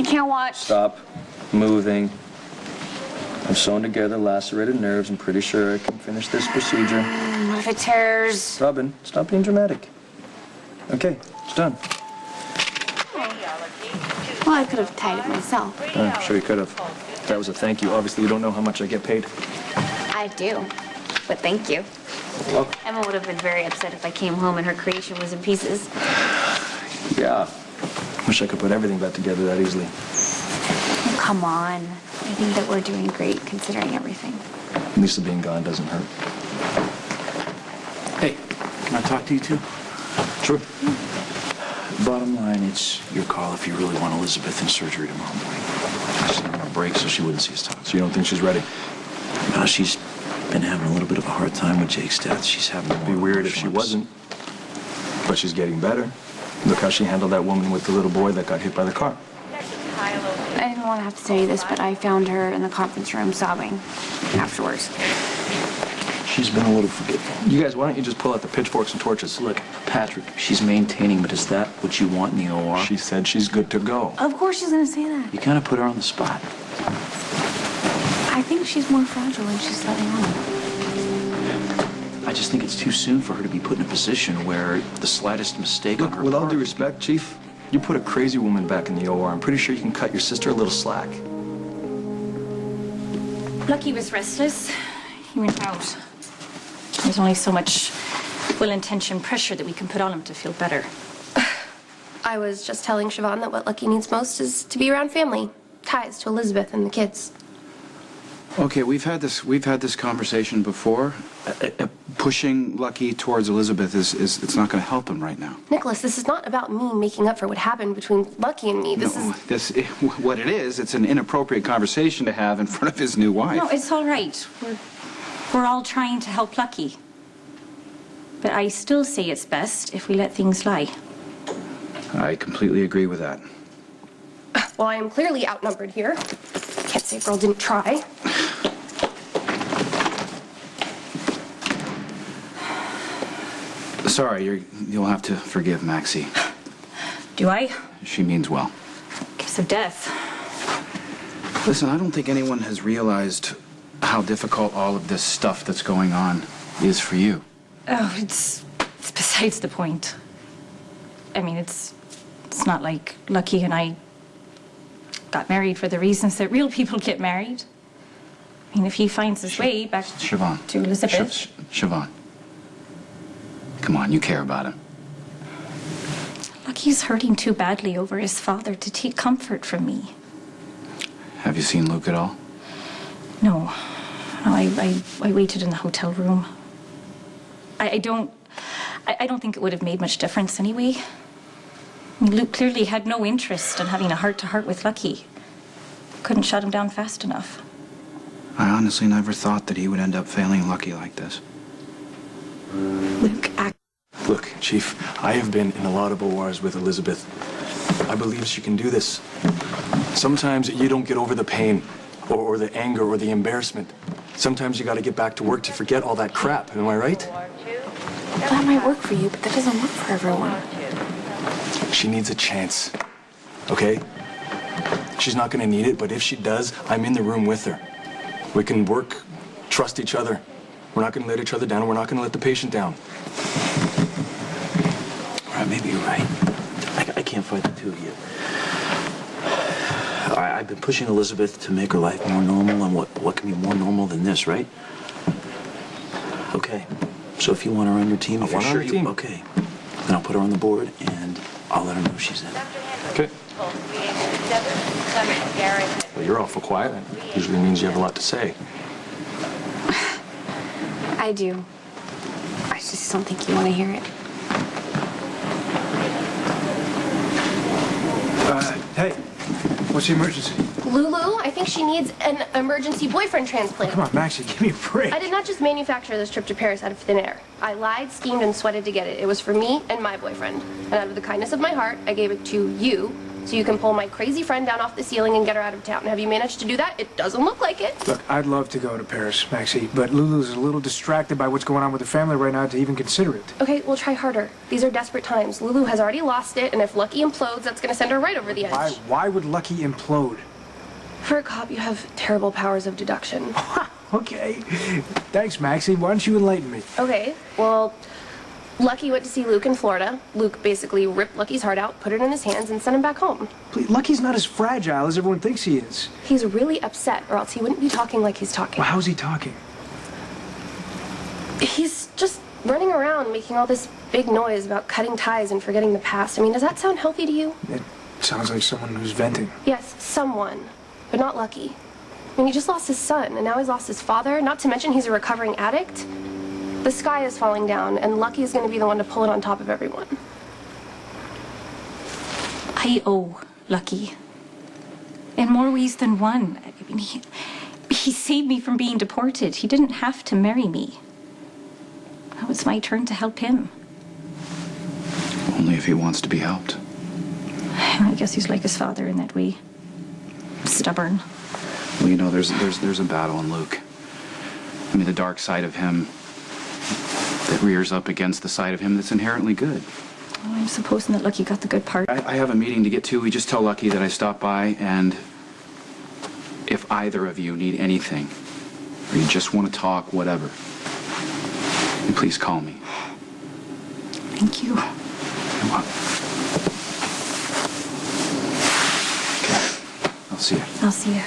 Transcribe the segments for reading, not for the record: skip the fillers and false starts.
I can't watch. Stop moving. I've sewn together lacerated nerves. I'm pretty sure I can finish this procedure. What if it tears? Robin, stop being dramatic. Okay, it's done. Well, I could have tied it myself. I'm sure you could have. That was a thank you. Obviously, you don't know how much I get paid. I do, but thank you. Well, Emma would have been very upset if I came home and her creation was in pieces. yeah. Wish I could put everything back together that easily. Oh, come on. I think that we're doing great considering everything. Lisa being gone doesn't hurt. Hey, can I talk to you two? Sure. Bottom line, it's your call if you really want Elizabeth in surgery tomorrow morning. I sent her on a break so she wouldn't see us talk. So you don't think she's ready? She's been having a little bit of a hard time with Jake's death. She's having It'd be weird if she wasn't. But she's getting better. Look how she handled that woman with the little boy that got hit by the car. I didn't want to have to tell you this, but I found her in the conference room sobbing afterwards. She's been a little forgetful. You guys, why don't you just pull out the pitchforks and torches? Look, Patrick, she's maintaining, but is that what you want in the OR? She said she's good to go. Of course she's going to say that. You kind of put her on the spot. I think she's more fragile than she's letting on. I just think it's too soon for her to be put in a position where the slightest mistake on her With all part due respect, Chief, you put a crazy woman back in the OR. I'm pretty sure you can cut your sister a little slack. Lucky was restless. He went out. There's only so much well-intentioned pressure that we can put on him to feel better. I was just telling Siobhan that what Lucky needs most is to be around family, ties to Elizabeth and the kids. Okay, we've had this conversation before. Pushing Lucky towards Elizabeth it's not going to help him right now. Nicholas, this is not about me making up for what happened between Lucky and me. What it is, it's an inappropriate conversation to have in front of his new wife. No, it's all right. We're all trying to help Lucky. But I still say it's best if we let things lie. I completely agree with that. Well, I am clearly outnumbered here. Can't say a girl didn't try. Sorry, you'll have to forgive Maxie. Do I? She means well. Kiss of death. Listen, I don't think anyone has realized how difficult all of this stuff that's going on is for you. Oh, it's besides the point. I mean, it's not like Lucky and I got married for the reasons that real people get married. I mean, if he finds his way back Siobhan. to Elizabeth. Siobhan. Come on, you care about him. Lucky's hurting too badly over his father to take comfort from me. Have you seen Luke at all? No. No, I waited in the hotel room. I don't think it would have made much difference anyway. I mean, Luke clearly had no interest in having a heart-to-heart with Lucky. Couldn't shut him down fast enough. I honestly never thought that he would end up failing Lucky like this. Luke, Look, Chief, I have been in a lot of ORs with Elizabeth. I believe she can do this. Sometimes you don't get over the pain or the anger or the embarrassment. Sometimes you got to get back to work to forget all that crap. Am I right? That might work for you, but that doesn't work for everyone. She needs a chance, okay? She's not going to need it, but if she does, I'm in the room with her. We can work, trust each other. We're not going to let each other down, and we're not going to let the patient down. All right, maybe you're right. I can't fight the two of you. I've been pushing Elizabeth to make her life more normal, and what can be more normal than this, right? Okay. So if you want her on your team, if you're sure you... Okay. Then I'll put her on the board, and I'll let her know she's in. Okay. Well, you're awful quiet. That usually means you have a lot to say. I do. I just don't think you want to hear it. Hey, what's the emergency? Lulu, I think she needs an emergency boyfriend transplant. Come on, Maxie, give me a break. I did not just manufacture this trip to Paris out of thin air. I lied, schemed, and sweated to get it. It was for me and my boyfriend. And out of the kindness of my heart, I gave it to you so you can pull my crazy friend down off the ceiling and get her out of town. Have you managed to do that? It doesn't look like it. Look, I'd love to go to Paris, Maxie, but Lulu's a little distracted by what's going on with her family right now to even consider it. Okay, we'll try harder. These are desperate times. Lulu has already lost it, and if Lucky implodes, that's going to send her right over the edge. Why would Lucky implode? For a cop, you have terrible powers of deduction. Okay. Thanks, Maxie. Why don't you enlighten me? Okay, well, Lucky went to see Luke in Florida. Luke basically ripped Lucky's heart out, put it in his hands, and sent him back home. Please, Lucky's not as fragile as everyone thinks he is. He's really upset, or else he wouldn't be talking like he's talking. Well, how's he talking? He's just running around making all this big noise about cutting ties and forgetting the past. I mean, does that sound healthy to you? It sounds like someone who's venting. Yes, someone, but not Lucky. I mean, he just lost his son, and now he's lost his father, not to mention he's a recovering addict. The sky is falling down, and Lucky is going to be the one to pull it on top of everyone. I owe Lucky. In more ways than one. I mean, he saved me from being deported. He didn't have to marry me. Now it's my turn to help him. Only if he wants to be helped. I guess he's like his father in that way. Stubborn. Well, you know, there's a battle in Luke. I mean, the dark side of him that rears up against the side of him that's inherently good. Well, I'm supposing that Lucky got the good part. I have a meeting to get to. We just tell Lucky that I stopped by, and if either of you need anything, or you just want to talk, whatever, then please call me. Thank you. You're welcome. Okay. I'll see you. I'll see you.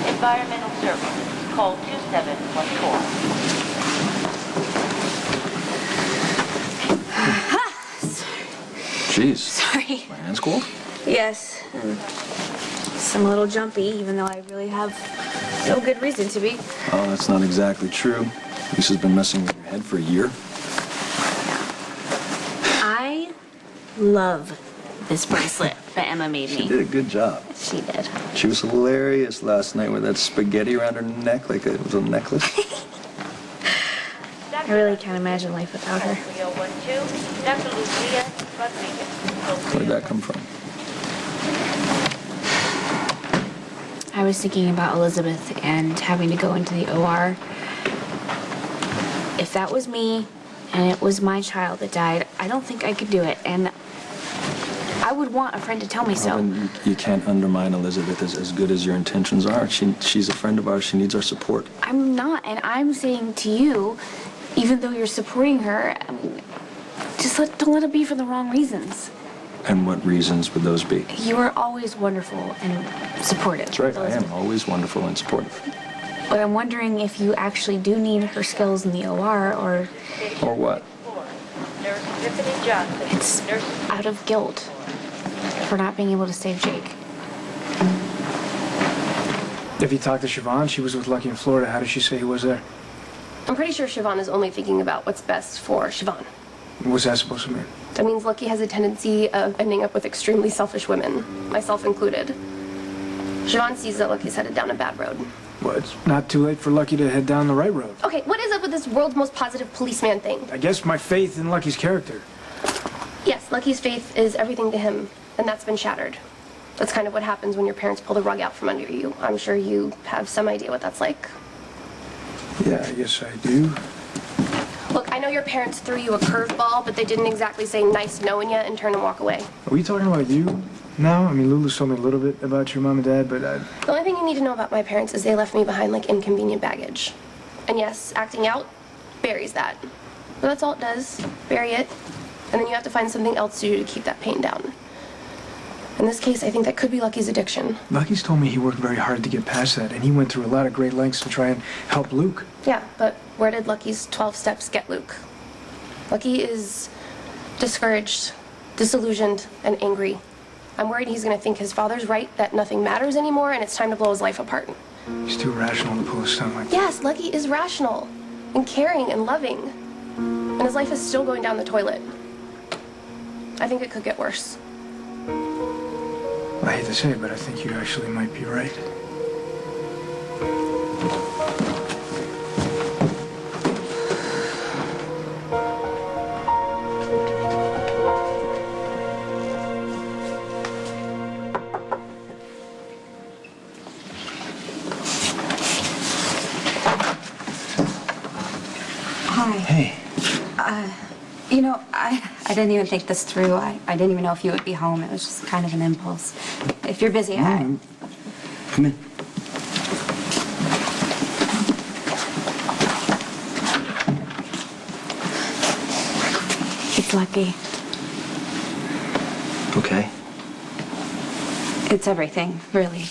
Environmental Services. Call 2714. Jeez. Sorry. My hand's cold? Yes. I'm a little jumpy, even though I really have no good reason to be. Oh, that's not exactly true. Lisa's been messing with your head for a year. I love this bracelet that Emma made me. She did a good job. She did. She was hilarious last night with that spaghetti around her neck like it was a necklace. I really can't imagine life without her. 3012, Dr. Lucia Rodriguez. Where'd that come from? I was thinking about Elizabeth and having to go into the OR. If that was me and it was my child that died, I don't think I could do it. And I would want a friend to tell me so. Then you can't undermine Elizabeth as good as your intentions are. She's a friend of ours. She needs our support. I'm not, and I'm saying to you, even though you're supporting her, I mean, just don't let it be for the wrong reasons. And what reasons would those be? You are always wonderful and supportive. That's right, I am always wonderful and supportive. But I'm wondering if you actually do need her skills in the OR, or Or what? Nurse Tiffany Johnson. it's out of guilt for not being able to save Jake. If you talked to Siobhan, she was with Lucky in Florida. How did she say he was there? I'm pretty sure Siobhan is only thinking about what's best for Siobhan. What's that supposed to mean? That means Lucky has a tendency of ending up with extremely selfish women, myself included. Siobhan sees that Lucky's headed down a bad road. Well, it's not too late for Lucky to head down the right road. Okay, what is up with this world's most positive policeman thing? I guess my faith in Lucky's character. Yes, Lucky's faith is everything to him, and that's been shattered. That's kind of what happens when your parents pull the rug out from under you. I'm sure you have some idea what that's like. Yeah, I guess I do. Look, I know your parents threw you a curveball, but they didn't exactly say nice knowing you and turn and walk away. Are we talking about you now? I mean, Lulu told me a little bit about your mom and dad, but The only thing you need to know about my parents is they left me behind like inconvenient baggage. And yes, acting out, buries that. But that's all it does. Bury it. And then you have to find something else to do to keep that pain down. In this case, I think that could be Lucky's addiction. Lucky's told me he worked very hard to get past that, and he went through a lot of great lengths to try and help Luke. Yeah, but where did Lucky's 12 steps get Luke? Lucky is discouraged, disillusioned, and angry. I'm worried he's gonna think his father's right, that nothing matters anymore, and it's time to blow his life apart. He's too rational to pull a stunt like that. Yes, Lucky is rational, and caring, and loving. And his life is still going down the toilet. I think it could get worse. I hate to say it, but I think you actually might be right. Hi. Hey. You know, I didn't even think this through. I didn't even know if you would be home. It was just kind of an impulse. If you're busy, Come in. It's Lucky. Okay. It's everything, really.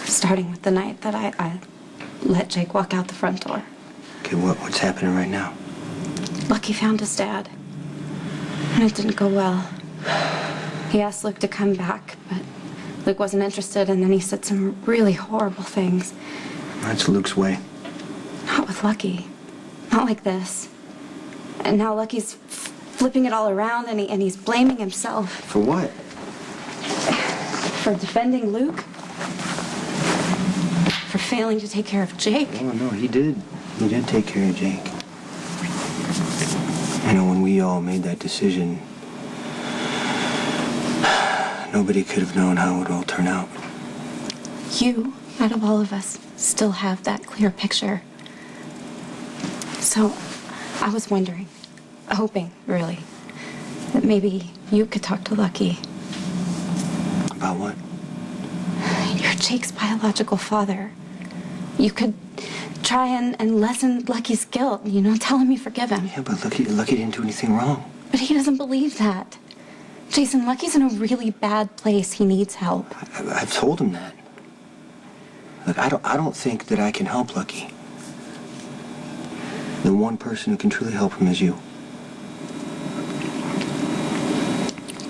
Starting with the night that I let Jake walk out the front door. Okay, what's happening right now? Lucky found his dad, and it didn't go well. He asked Luke to come back, but Luke wasn't interested, and then he said some really horrible things. That's Luke's way. Not with Lucky. Not like this. And now Lucky's flipping it all around, and he's blaming himself. For what? For defending Luke. For failing to take care of Jake. Oh, no, he did. He did take care of Jake. You know, when we all made that decision, nobody could have known how it would all turn out. You, out of all of us, still have that clear picture. So, I was wondering, hoping, really, that maybe you could talk to Lucky. About what? You're Jake's biological father. You could try and lessen Lucky's guilt, you know, tell him you forgive him. Yeah, but Lucky didn't do anything wrong. But he doesn't believe that. Jason, Lucky's in a really bad place. He needs help. I've told him that. Look, I don't think that I can help Lucky. The one person who can truly help him is you.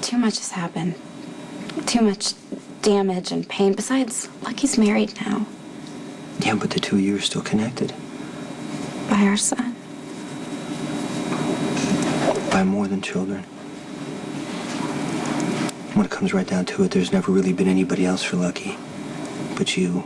Too much has happened. Too much damage and pain. Besides, Lucky's married now. Yeah, but the two of you are still connected. By our son. By more than children. When it comes right down to it, there's never really been anybody else for Lucky but you.